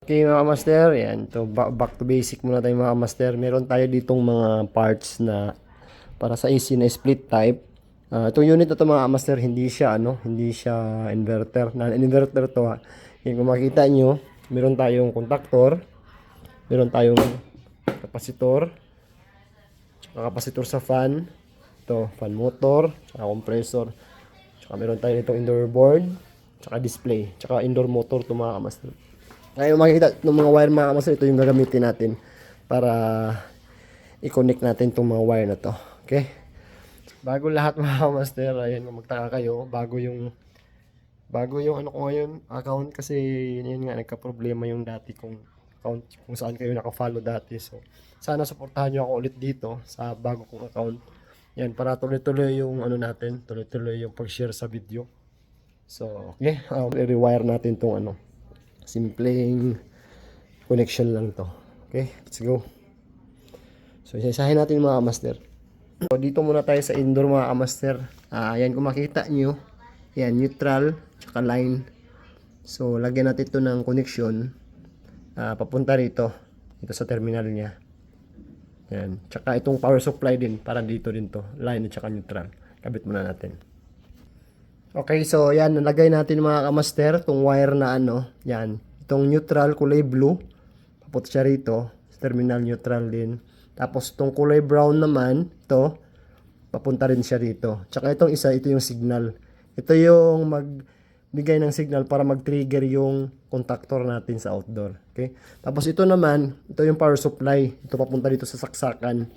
Okay mga master, yan. So, back to basic muna tayo mga master. Meron tayo ditong mga parts na para sa AC na split type. Itong unit na to mga master, hindi siya inverter. Non-inverter to ha. Yung kung makita nyo, meron tayong contactor, meron tayong kapasitor, tsaka kapasitor sa fan, ito, fan motor, tsaka compressor, tsaka meron tayo itong indoor board, tsaka display, tsaka indoor motor to mga master. Ngayon makikita ng mga wire mga master, ito yung gagamitin natin para i-connect natin itong mga wire na to. Okay? Bago lahat mga master, ayun kung magtaka kayo, bago yung ano ko ngayon, account kasi yun nga nagka-problema yung dati kong account kung saan kayo naka-follow dati. So, sana suportahan niyo ako ulit dito sa bago kong account. Yan, para tuloy-tuloy yung ano natin, tuloy-tuloy yung pag-share sa video. So, okay, i-rewire natin tong ano, simpleng connection lang to. Okay, let's go. So, isasahin natin mga master. So, dito muna tayo sa indoor mga master. Ayan, kung makita nyo, yan, neutral, tsaka line. So, lagyan natin ito ng connection. Papunta rito. Ito sa terminal niya. Yan. Tsaka itong power supply din. Para dito din to. Line at tsaka neutral. Kabit muna natin. Okay, so yan. Nalagay natin mga kamaster. Itong wire na ano. Yan. Itong neutral, kulay blue. Papunta siya rito. Terminal neutral din. Tapos itong kulay brown naman. Ito. Papunta rin siya rito. Tsaka itong isa, ito yung signal. Ito yung magbigay ng signal para mag-trigger yung contactor natin sa outdoor. Okay? Tapos ito naman, ito yung power supply. Ito papunta dito sa saksakan.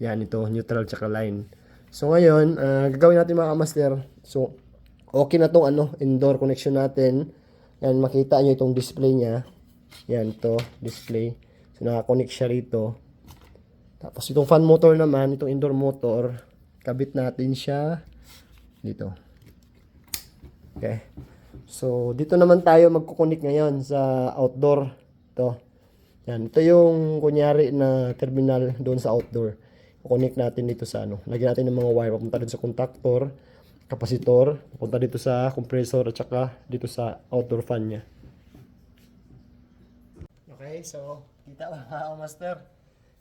Yan, ito, neutral tsaka line. So ngayon, gagawin natin mga master. So, okay na tong ano, indoor connection natin. Yan, makita nyo itong display niya. Yan, ito, display. So, nakakonect siya rito. Tapos itong fan motor naman, itong indoor motor, kabit natin siya dito. Okay. So, dito naman tayo magkukunik ngayon sa outdoor. Ito. Yan. Ito yung kunyari na terminal doon sa outdoor. Kukunik natin dito sa ano. Lagyan natin ng mga wire. Papunta dito sa contactor, kapasitor, papunta dito sa compressor, at saka dito sa outdoor fan niya. Okay. So, kita ba mga master?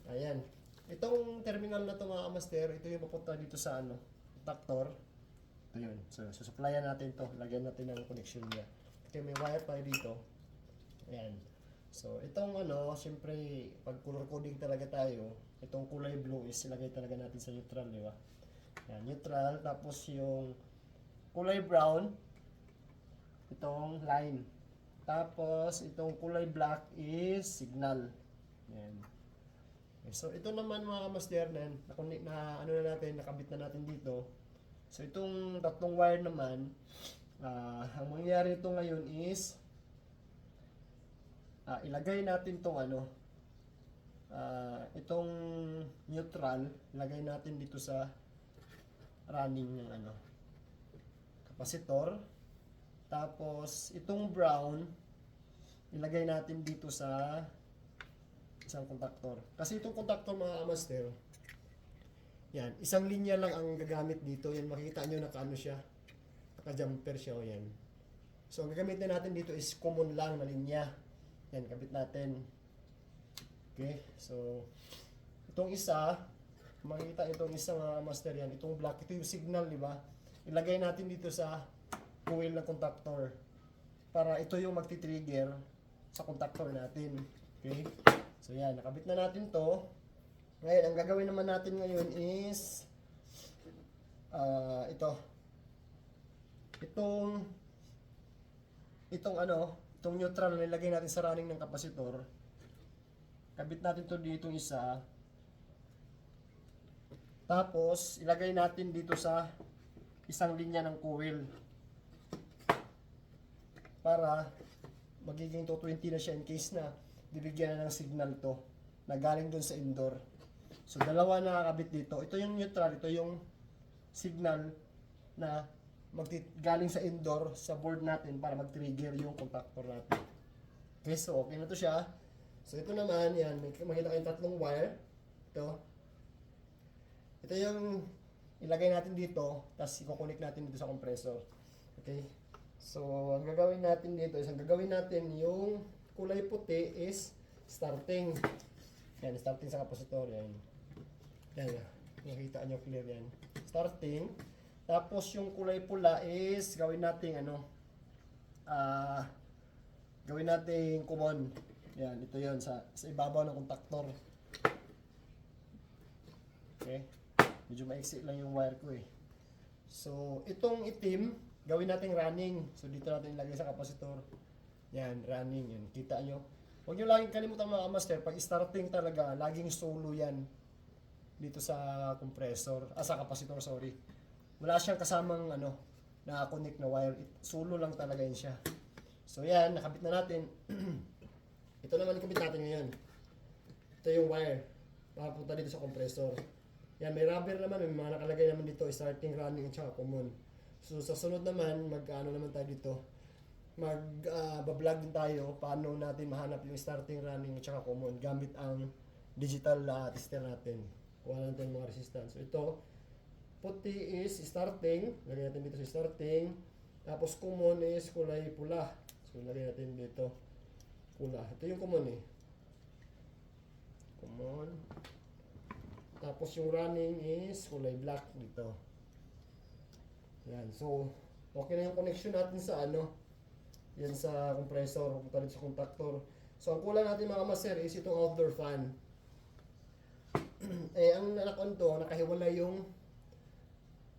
Ayan. Itong terminal na ito mga master, ito yung papunta dito sa ano, contactor. Ito yun. So, susupplyan natin to. Lagyan natin ng connection niya. Okay, may wire tayo dito. Ayan. So, itong ano, syempre, pag color coding talaga tayo, itong kulay blue is ilagay talaga natin sa neutral, di ba? Ayan, neutral. Tapos yung kulay brown, itong line. Tapos, itong kulay black is signal. Ayan. Okay, so, ito naman mga master na ano na natin, nakabit na natin dito. So itong tatlong wire naman, ang mangyayari ito ngayon is ilagay natin itong ano, itong neutral, ilagay natin dito sa running ng ano, kapasitor. Tapos itong brown, ilagay natin dito sa isang contactor. Kasi itong contactor mga master, yan, isang linya lang ang gagamit dito. Yan, makikita nyo naka-ano siya. Naka-jumper siya, o yan. So, ang gagamitin natin dito is common lang na linya. Yan, kabit natin. Okay, so, itong isa, makikita itong isa mga master yan. Itong black, ito yung signal, di ba? Ilagay natin dito sa coil ng contactor. Para ito yung magti-trigger sa contactor natin. Okay, so yan, nakabit na natin to. Ngayon, ang gagawin naman natin ngayon is itong neutral na nilagay natin sa running ng kapasitor. Kabit natin to dito isa. Tapos, ilagay natin dito sa isang linya ng coil. Para magiging 220 na siya in case na bibigyan na ng signal to na galing dun sa indoor. So, dalawa na nakakabit dito. Ito yung neutral, ito yung signal na galing sa indoor sa board natin para mag-trigger yung contactor natin. Okay, so okay na to siya. So, ito naman, yan, makita kayong tatlong wire. Ito yung ilagay natin dito, tapos i-connect natin dito sa compressor. Okay, so ang gagawin natin dito is, ang gagawin natin yung kulay puti is starting. Yan, starting sa kapasitor. Yan. Yan. Nakita nyo clear yan. Starting. Tapos yung kulay pula is gawin nating gawin nating common. Yan, ito yon sa ibabaw ng kontaktor. Okay. Medyo maiksi lang yung wire ko eh. So, itong itim, gawin nating running. So, dito natin ilagay sa kapasitor. Yan, running. Yan, kita nyo. Huwag nyo laging kalimutan mga master, pag starting talaga, laging solo yan dito sa compressor, sa kapasitor, sorry. Wala siyang kasamang na-connect na wire. Solo lang talaga yun siya. So yan, nakabit na natin. Ito naman ikabit natin ngayon. Ito yung wire. Papunta dito sa compressor. Yan, may rubber naman, may mga nakalagay naman dito, starting, running, at saka common. So sa sunod naman, naman tayo dito. Mag-vlog din tayo paano natin mahanap yung starting, running at saka common gamit ang digital tester natin. Kuha natin mga resistance. So ito, puti is starting, lagay natin dito sa starting. Tapos common is kulay pula. So lagay natin dito pula. Ito yung common eh. Common. Tapos yung running is kulay black dito. Yan. So okay na yung connection natin sa yan sa compressor, pupunta rin sa contactor. So, ang kulang natin mga master is itong outdoor fan. Ang nakon to, nakahiwalay yung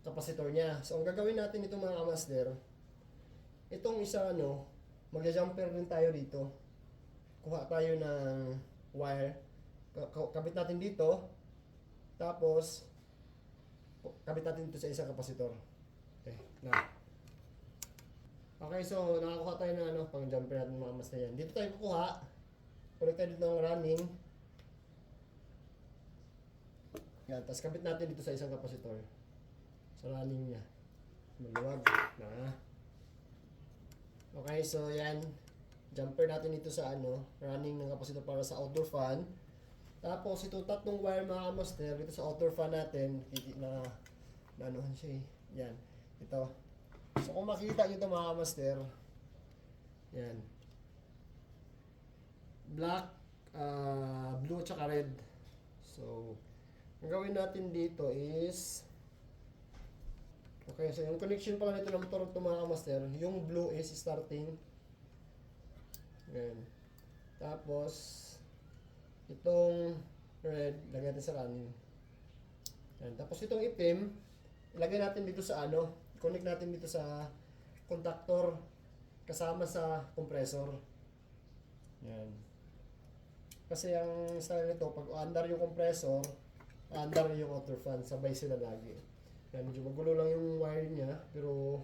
kapasitor niya. So, ang gagawin natin ito mga master, itong isa magja-jumper din tayo dito. Kuha tayo ng wire. Kabit natin dito. Tapos, kabit natin dito sa isang kapasitor. Okay, na. Okay, so nakakuha tayo ng pang jumper natin mga master yan. Dito tayo kukuha. Connect tayo dito ng running. Yan, tapos kabit natin dito sa isang kapasitor. Sa running niya. Maluwag na. Okay, so yan. Jumper natin dito sa running ng kapasitor para sa outdoor fan. Tapos ito tatlong wire mga master dito sa outdoor fan natin. Na anuhan siya eh. Yan. Ito. So kung makita nyo ito mga master, yan, black, blue, tsaka red. So ang gawin natin dito is, okay, so yung connection pala nito ng motor ito mga master, yung blue is starting. Yan. Tapos itong red, lagay natin sa running. Yan. Tapos itong itim, ilagay natin dito sa connect natin dito sa contactor kasama sa compressor. Yan. Kasi ang style nito, pag under yung compressor, under yung outer fan, sabay sila lagi. Yan, medyo magulo lang yung wire niya, pero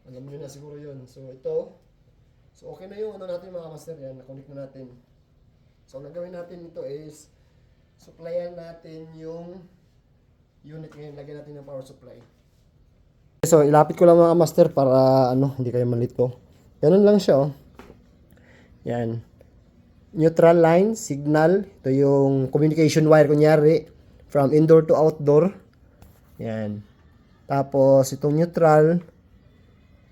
alam niyo na siguro yun. So ito, so okay na yung natin mga master yan, na-connect na natin. So ang gagawin natin ito is, supplyan natin yung unit ngayon, lagyan natin ng power supply. So, ilapit ko lang mga master para hindi kayo malito. Ganun lang siya, oh. Yan. Neutral line, signal. Ito yung communication wire, kunyari, from indoor to outdoor. Yan. Tapos, itong neutral,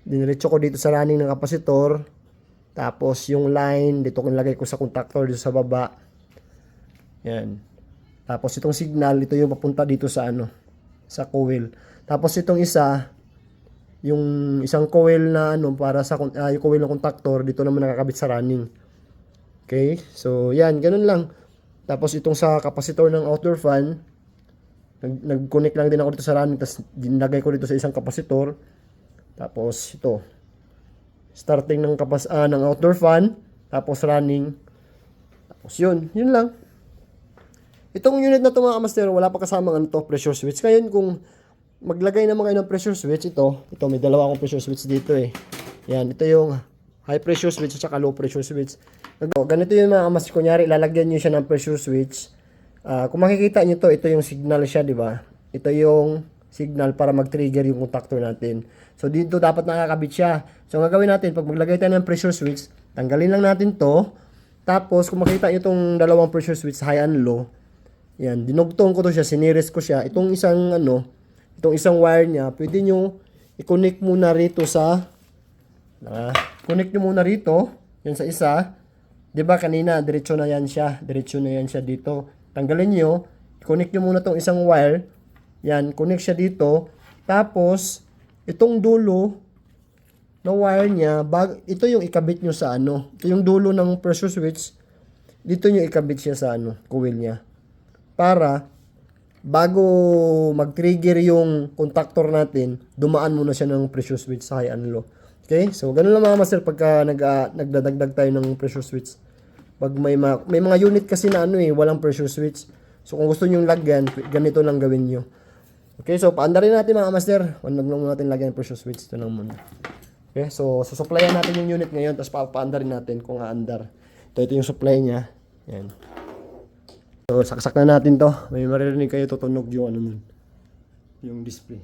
diniretso ko dito sa running ng kapasitor. Tapos, yung line, dito ko nilagay ko sa contactor dito sa baba. Yan. Tapos, itong signal, ito yung papunta dito sa sa coil. Tapos, itong isa, yung isang coil na para sa yung coil ng contactor dito naman nakakabit sa running. Okay? So, yan, ganun lang. Tapos itong sa kapasitor ng outdoor fan, nag-connect lang din ako dito sa running, tapos dinagay ko dito sa isang kapasitor. Tapos ito, starting ng ng outdoor fan, tapos running. Tapos yun lang. Itong unit na to mga master, wala pa kasamang pressure switch. Ngayon kung maglagay naman kayo ng pressure switch, ito may dalawa akong pressure switch dito eh. Yan, ito yung high pressure switch at saka low pressure switch. Ganito yung mga master, kunyari lalagyan nyo siya ng pressure switch. Kung makikita nyo to, ito yung signal siya, di ba? Ito yung signal para mag-trigger yung contactor natin. So dito dapat nakakabit siya. So ang gagawin natin, pag maglagay tayo ng pressure switch, tanggalin lang natin to. Tapos kung makita nyo itong dalawang pressure switch, high and low, yan, dinugtong ko to siya, siniris ko siya. Itong isang wire niya, pwede nyo i-connect muna rito sa connect nyo muna rito, yan sa isa. 'Di ba kanina, diretso na yan siya. Diretso na yan siya dito. Tanggalin nyo. Connect nyo muna tong isang wire. Yan, connect siya dito. Tapos, itong dulo na wire niya, ito yung ikabit nyo sa ano. Ito yung dulo ng pressure switch. Dito nyo ikabit siya sa ano, coil niya. Para, bago mag-trigger yung contactor natin, dumaan muna siya ng pressure switch sa high and low. Okay? So, ganun lang mga master pagka nagdadagdag tayo ng pressure switch. Pag may mga unit kasi na ano walang pressure switch. So, kung gusto nyo lagyan, ganito lang gawin nyo. Okay, so paandarin natin mga master. Huwag lang natin lagyan ng pressure switch. Ito lang muna. Okay, so susuplayan natin yung unit ngayon, tapos paandarin natin kung aandar. Ito yung supply niya. Yan. So, saksak na natin to. May maririnig kayo tutunog yung ano nun. Yung display.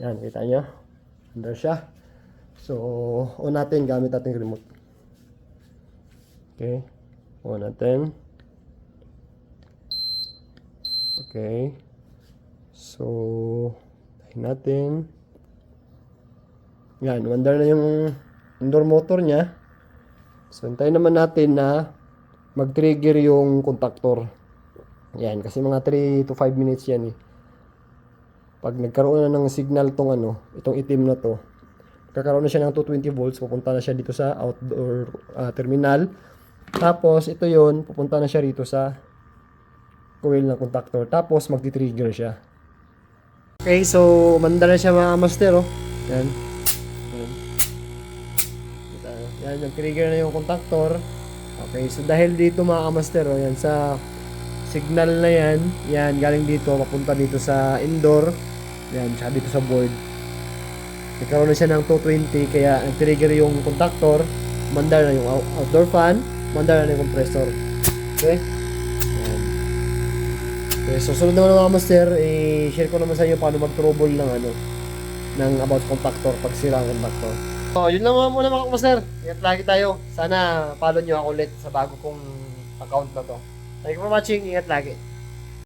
Yan, kita nyo? Andar siya. So, on natin gamit natin remote. Okay. On natin. Okay. So, tahin natin. Yan, umandar na yung indoor motor niya. So, hintayin naman natin na mag-trigger yung contactor. Yan, kasi mga 3 to 5 minutes yan eh. Pag nagkaroon na ng signal tong ano, itong itim na to, kakaroon na siya ng 220 volts, pupunta na siya dito sa outdoor terminal. Tapos, ito yon pupunta na siya rito sa coil ng contactor. Tapos, magti-trigger siya. Okay, so, manda na siya mga master, oh. Yan. Yan, nag-trigger na yung contactor. Okay, so dahil dito mga master, oh, yan sa signal na yan, yan, galing dito, papunta dito sa indoor. Yan, tsaka dito sa board. Nagkaroon na siya ng 220, kaya nag-trigger yung contactor. Mandar na yung outdoor fan, mandar na yung compressor. Okay? Yan. Okay, so sunod naman mga master, i-share ko naman sa inyo paano mag-trouble ng ano, ng about contactor pag sira ang contactor. So, yun lang muna mga master. Ingat lagi tayo. Sana follow nyo ako ulit sa bago kong account na to. Thank you for watching. Ingat lagi.